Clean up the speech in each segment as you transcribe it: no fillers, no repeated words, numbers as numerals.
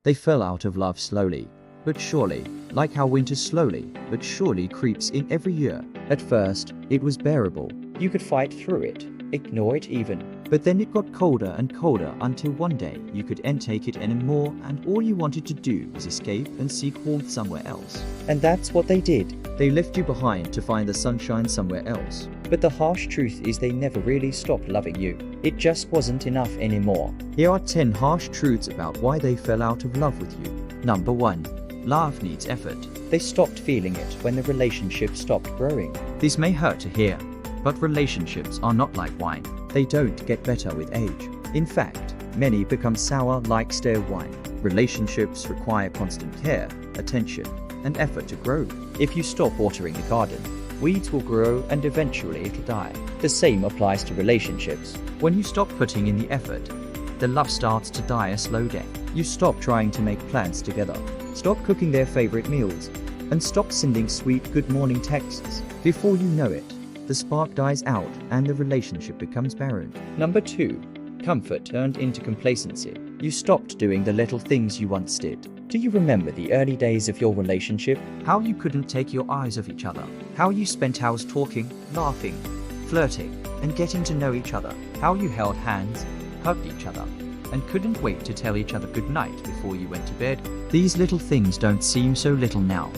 They fell out of love slowly, but surely, like how winter slowly, but surely creeps in every year. At first, it was bearable. You could fight through it, ignore it even. But then it got colder and colder until one day you couldn't take it anymore and all you wanted to do was escape and seek warmth somewhere else. And that's what they did. They left you behind to find the sunshine somewhere else. But the harsh truth is they never really stopped loving you. It just wasn't enough anymore. Here are 10 harsh truths about why they fell out of love with you. Number 1. Love needs effort. They stopped feeling it when the relationship stopped growing. This may hurt to hear, but relationships are not like wine. They don't get better with age. In fact, many become sour like stale wine. Relationships require constant care, attention, and effort to grow. If you stop watering the garden, weeds will grow and eventually it'll die. The same applies to relationships. When you stop putting in the effort, the love starts to die a slow death. You stop trying to make plans together, stop cooking their favorite meals, and stop sending sweet good morning texts. Before you know it, the spark dies out and the relationship becomes barren. Number 2. Comfort turned into complacency. You stopped doing the little things you once did. Do you remember the early days of your relationship? How you couldn't take your eyes off each other. How you spent hours talking, laughing, flirting, and getting to know each other. How you held hands, hugged each other, and couldn't wait to tell each other goodnight before you went to bed. These little things don't seem so little now,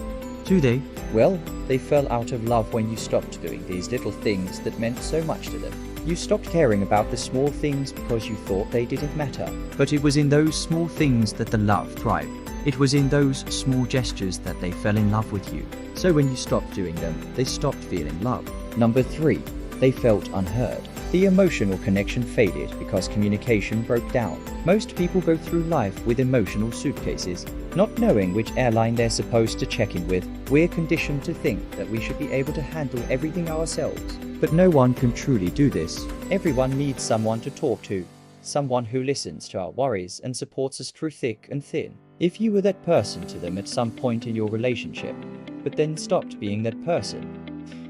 do they? Well, they fell out of love when you stopped doing these little things that meant so much to them. You stopped caring about the small things because you thought they didn't matter. But it was in those small things that the love thrived. It was in those small gestures that they fell in love with you. So when you stopped doing them, they stopped feeling love. Number 3. They felt unheard. The emotional connection faded because communication broke down. Most people go through life with emotional suitcases, not knowing which airline they're supposed to check in with. We're conditioned to think that we should be able to handle everything ourselves. But no one can truly do this. Everyone needs someone to talk to, someone who listens to our worries and supports us through thick and thin. If you were that person to them at some point in your relationship, but then stopped being that person,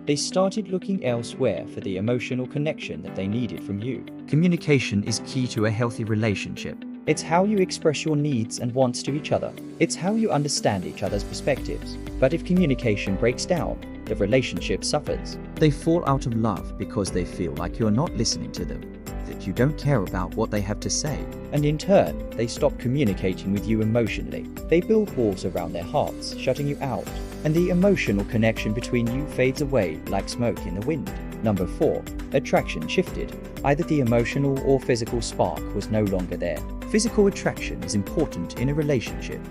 they started looking elsewhere for the emotional connection that they needed from you. Communication is key to a healthy relationship. It's how you express your needs and wants to each other. It's how you understand each other's perspectives. But if communication breaks down, the relationship suffers. They fall out of love because they feel like you're not listening to them, that you don't care about what they have to say. And in turn, they stop communicating with you emotionally. They build walls around their hearts, shutting you out. And the emotional connection between you fades away like smoke in the wind. Number 4. Attraction shifted. Either the emotional or physical spark was no longer there. Physical attraction is important in a relationship,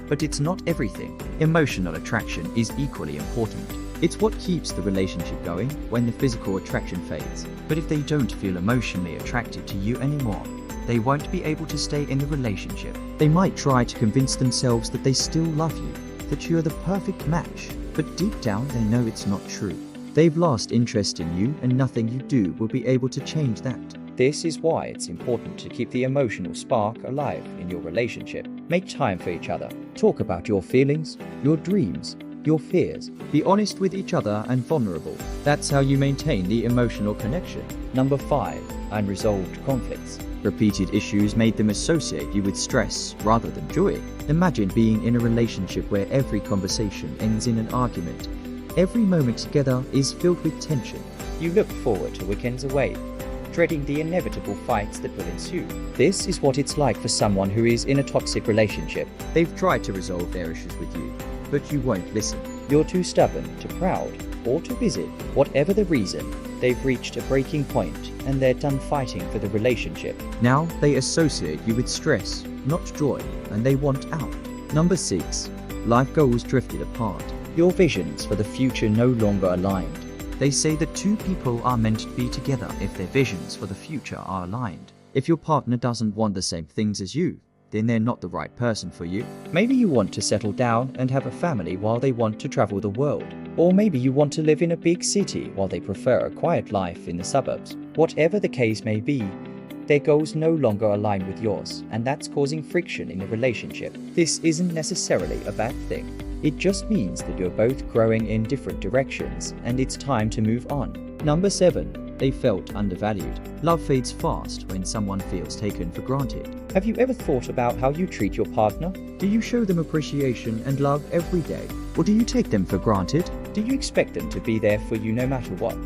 but it's not everything. Emotional attraction is equally important. It's what keeps the relationship going when the physical attraction fades. But if they don't feel emotionally attracted to you anymore, they won't be able to stay in the relationship. They might try to convince themselves that they still love you, that you're the perfect match, but deep down they know it's not true. They've lost interest in you and nothing you do will be able to change that. This is why it's important to keep the emotional spark alive in your relationship. Make time for each other. Talk about your feelings, your dreams, your fears. Be honest with each other and vulnerable. That's how you maintain the emotional connection. Number 5. Unresolved conflicts. Repeated issues made them associate you with stress rather than joy. Imagine being in a relationship where every conversation ends in an argument. Every moment together is filled with tension. You look forward to weekends away, dreading the inevitable fights that will ensue. This is what it's like for someone who is in a toxic relationship. They've tried to resolve their issues with you, but you won't listen. You're too stubborn, too proud, or too busy. Whatever the reason, they've reached a breaking point and they're done fighting for the relationship. Now they associate you with stress, not joy, and they want out. Number 6. Life goals drifted apart. Your visions for the future no longer aligned. They say that two people are meant to be together if their visions for the future are aligned. If your partner doesn't want the same things as you, then they're not the right person for you. Maybe you want to settle down and have a family while they want to travel the world. Or maybe you want to live in a big city while they prefer a quiet life in the suburbs. Whatever the case may be, their goals no longer align with yours, and that's causing friction in the relationship. This isn't necessarily a bad thing. It just means that you're both growing in different directions and it's time to move on. Number 7. They felt undervalued. Love fades fast when someone feels taken for granted. Have you ever thought about how you treat your partner? Do you show them appreciation and love every day? Or do you take them for granted? Do you expect them to be there for you no matter what,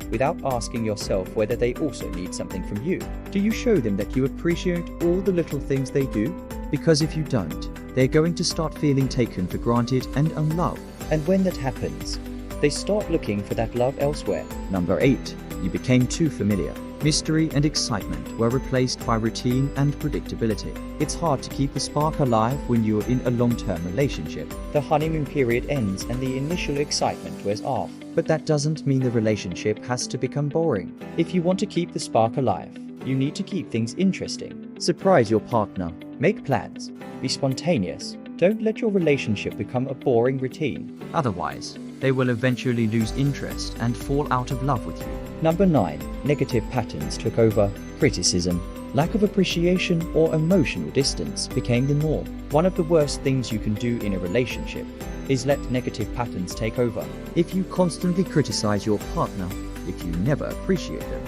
without asking yourself whether they also need something from you? Do you show them that you appreciate all the little things they do? Because if you don't, they're going to start feeling taken for granted and unloved. And when that happens, they start looking for that love elsewhere. Number 8. You became too familiar. Mystery and excitement were replaced by routine and predictability. It's hard to keep the spark alive when you're in a long-term relationship. The honeymoon period ends and the initial excitement wears off. But that doesn't mean the relationship has to become boring. If you want to keep the spark alive, you need to keep things interesting. Surprise your partner. Make plans. Be spontaneous. Don't let your relationship become a boring routine. Otherwise, they will eventually lose interest and fall out of love with you. Number 9. Negative patterns took over. Criticism, lack of appreciation, or emotional distance became the norm. One of the worst things you can do in a relationship is let negative patterns take over. If you constantly criticize your partner, if you never appreciate them,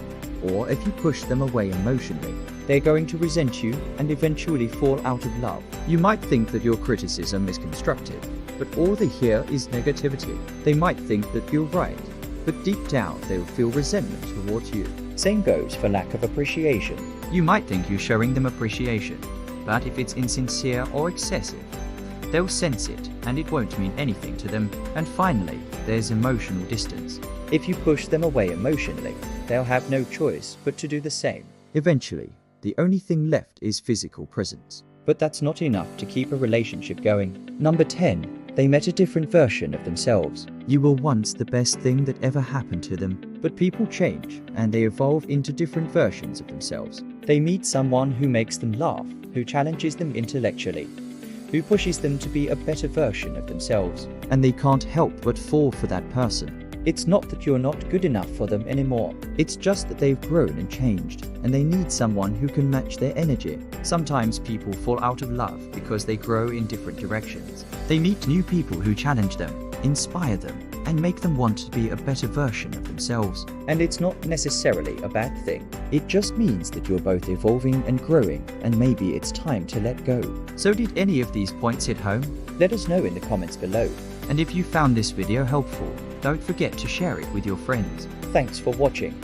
or if you push them away emotionally, they're going to resent you and eventually fall out of love. You might think that your criticism is constructive, but all they hear is negativity. They might think that you're right, but deep down they'll feel resentment towards you. Same goes for lack of appreciation. You might think you're showing them appreciation, but if it's insincere or excessive, they'll sense it and it won't mean anything to them. And finally, there's emotional distance. If you push them away emotionally, they'll have no choice but to do the same. Eventually, the only thing left is physical presence. But that's not enough to keep a relationship going. Number 10. They met a different version of themselves. You were once the best thing that ever happened to them. But people change, and they evolve into different versions of themselves. They meet someone who makes them laugh, who challenges them intellectually, who pushes them to be a better version of themselves. And they can't help but fall for that person. It's not that you're not good enough for them anymore. It's just that they've grown and changed, and they need someone who can match their energy. Sometimes people fall out of love because they grow in different directions. They meet new people who challenge them, inspire them, and make them want to be a better version of themselves. And it's not necessarily a bad thing. It just means that you're both evolving and growing, and maybe it's time to let go. So did any of these points hit home? Let us know in the comments below. And if you found this video helpful, don't forget to share it with your friends. Thanks for watching.